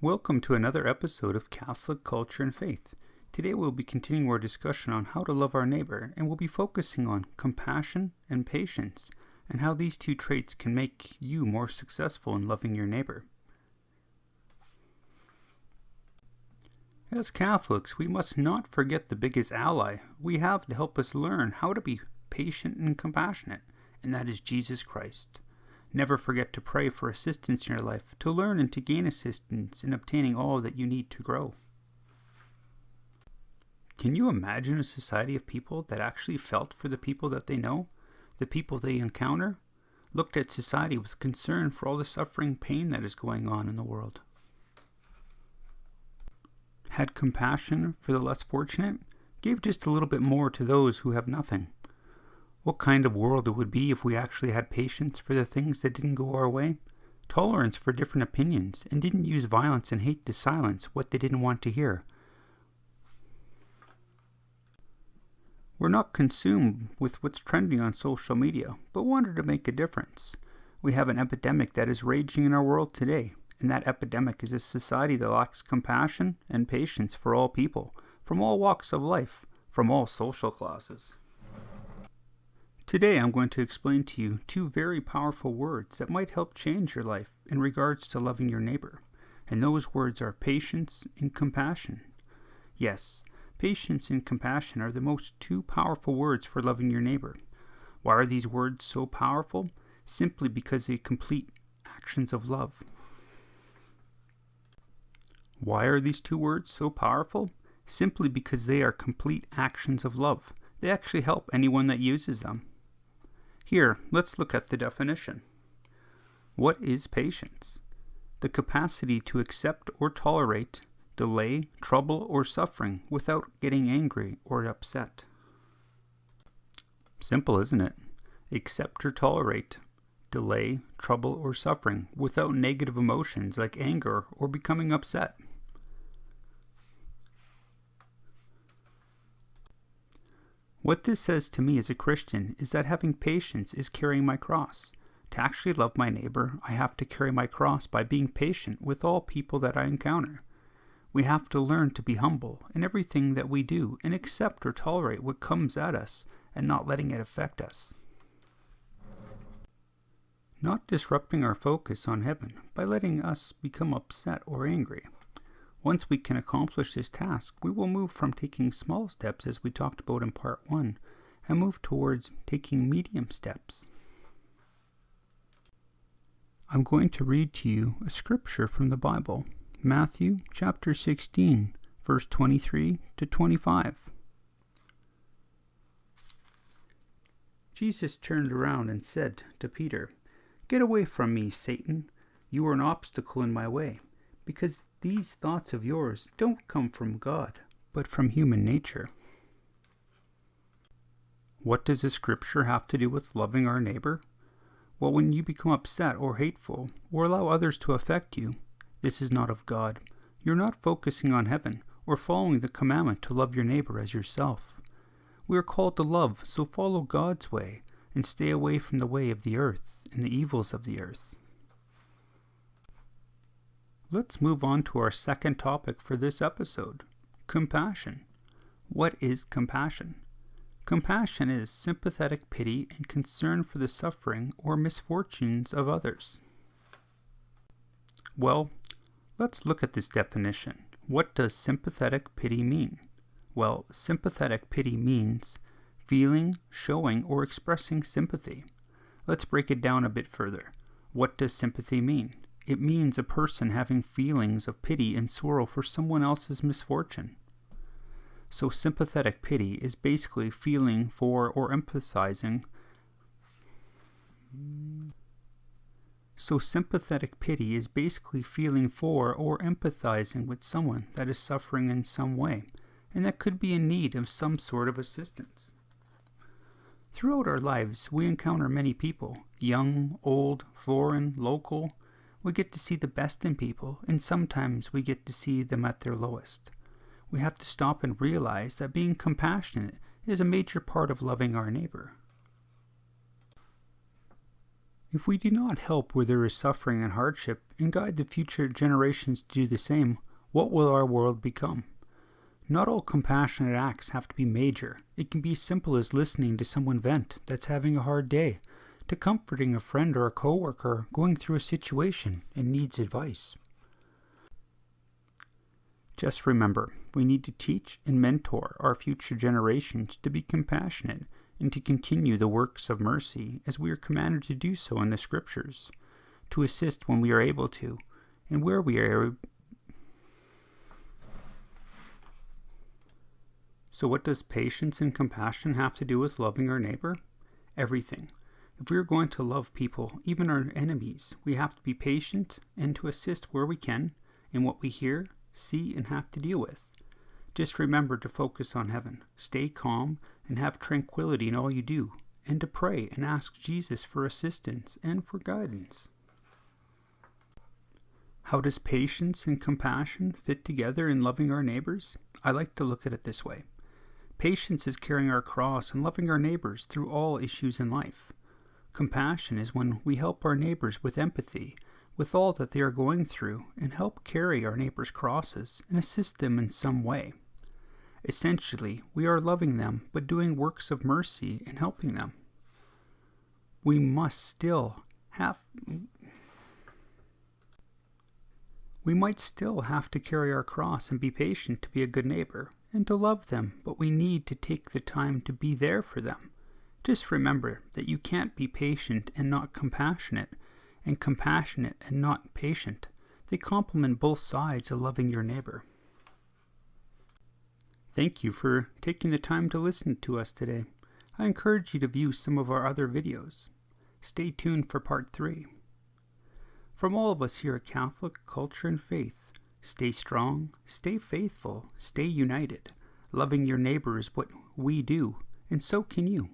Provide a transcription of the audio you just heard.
Welcome to another episode of Catholic Culture and Faith. Today we'll be continuing our discussion on how to love our neighbor, and we'll be focusing on compassion and patience, and how these two traits can make you more successful in loving your neighbor. As Catholics, we must not forget the biggest ally we have to help us learn how to be patient and compassionate, and that is Jesus Christ. Never forget to pray for assistance in your life, to learn and to gain assistance in obtaining all that you need to grow. Can you imagine a society of people that actually felt for the people that they know, the people they encounter, looked at society with concern for all the suffering pain that is going on in the world? Had compassion for the less fortunate, gave just a little bit more to those who have nothing. What kind of world it would be if we actually had patience for the things that didn't go our way, tolerance for different opinions, and didn't use violence and hate to silence what they didn't want to hear. We're not consumed with what's trending on social media, but wanted to make a difference. We have an epidemic that is raging in our world today, and that epidemic is a society that lacks compassion and patience for all people, from all walks of life, from all social classes. Today I'm going to explain to you two very powerful words that might help change your life in regards to loving your neighbor, and those words are patience and compassion. Yes, patience and compassion are the most two powerful words for loving your neighbor. Why are these words so powerful? Simply because they complete actions of love. Why are these two words so powerful? Simply because they are complete actions of love. They actually help anyone that uses them. Here, let's look at the definition. What is patience? The capacity to accept or tolerate, delay, trouble, or suffering without getting angry or upset. Simple, isn't it? Accept or tolerate, delay, trouble, or suffering without negative emotions like anger or becoming upset. What this says to me as a Christian is that having patience is carrying my cross. To actually love my neighbor, I have to carry my cross by being patient with all people that I encounter. We have to learn to be humble in everything that we do and accept or tolerate what comes at us and not letting it affect us. Not disrupting our focus on heaven by letting us become upset or angry. Once we can accomplish this task, we will move from taking small steps, as we talked about in part 1, and move towards taking medium steps. I'm going to read to you a scripture from the Bible, Matthew chapter 16, verse 23 to 25. Jesus turned around and said to Peter, "Get away from me, Satan. You are an obstacle in my way, because these thoughts of yours don't come from God, but from human nature." What does the scripture have to do with loving our neighbor? Well, when you become upset or hateful, or allow others to affect you, this is not of God. You're not focusing on heaven, or following the commandment to love your neighbor as yourself. We are called to love, so follow God's way, and stay away from the way of the earth, and the evils of the earth. Let's move on to our second topic for this episode, compassion. What is compassion? Compassion is sympathetic pity and concern for the suffering or misfortunes of others. Well, let's look at this definition. What does sympathetic pity mean? Well, sympathetic pity means feeling, showing, or expressing sympathy. Let's break it down a bit further. What does sympathy mean? It means a person having feelings of pity and sorrow for someone else's misfortune. So sympathetic pity is basically feeling for or empathizing. With someone that is suffering in some way, and that could be in need of some sort of assistance. Throughout our lives, we encounter many people, young, old, foreign, local. We get to see the best in people, and sometimes we get to see them at their lowest. We have to stop and realize that being compassionate is a major part of loving our neighbor. If we do not help where there is suffering and hardship and guide the future generations to do the same, what will our world become? Not all compassionate acts have to be major. It can be as simple as listening to someone vent that's having a hard day, to comforting a friend or a coworker going through a situation and needs advice. Just remember, we need to teach and mentor our future generations to be compassionate and to continue the works of mercy as we are commanded to do so in the Scriptures, to assist when we are able to, and where we are. So what does patience and compassion have to do with loving our neighbor? Everything. If we are going to love people, even our enemies, we have to be patient and to assist where we can in what we hear, see, and have to deal with. Just remember to focus on heaven, stay calm, and have tranquility in all you do, and to pray and ask Jesus for assistance and for guidance. How does patience and compassion fit together in loving our neighbors? I like to look at it this way. Patience is carrying our cross and loving our neighbors through all issues in life. Compassion is when we help our neighbors with empathy, with all that they are going through, and help carry our neighbors' crosses and assist them in some way. Essentially, we are loving them, but doing works of mercy and helping them. We might still have to carry our cross and be patient to be a good neighbor and to love them, but we need to take the time to be there for them. Just remember that you can't be patient and not compassionate, and compassionate and not patient. They complement both sides of loving your neighbor. Thank you for taking the time to listen to us today. I encourage you to view some of our other videos. Stay tuned for part 3. From all of us here at Catholic Culture and Faith, stay strong, stay faithful, stay united. Loving your neighbor is what we do, and so can you.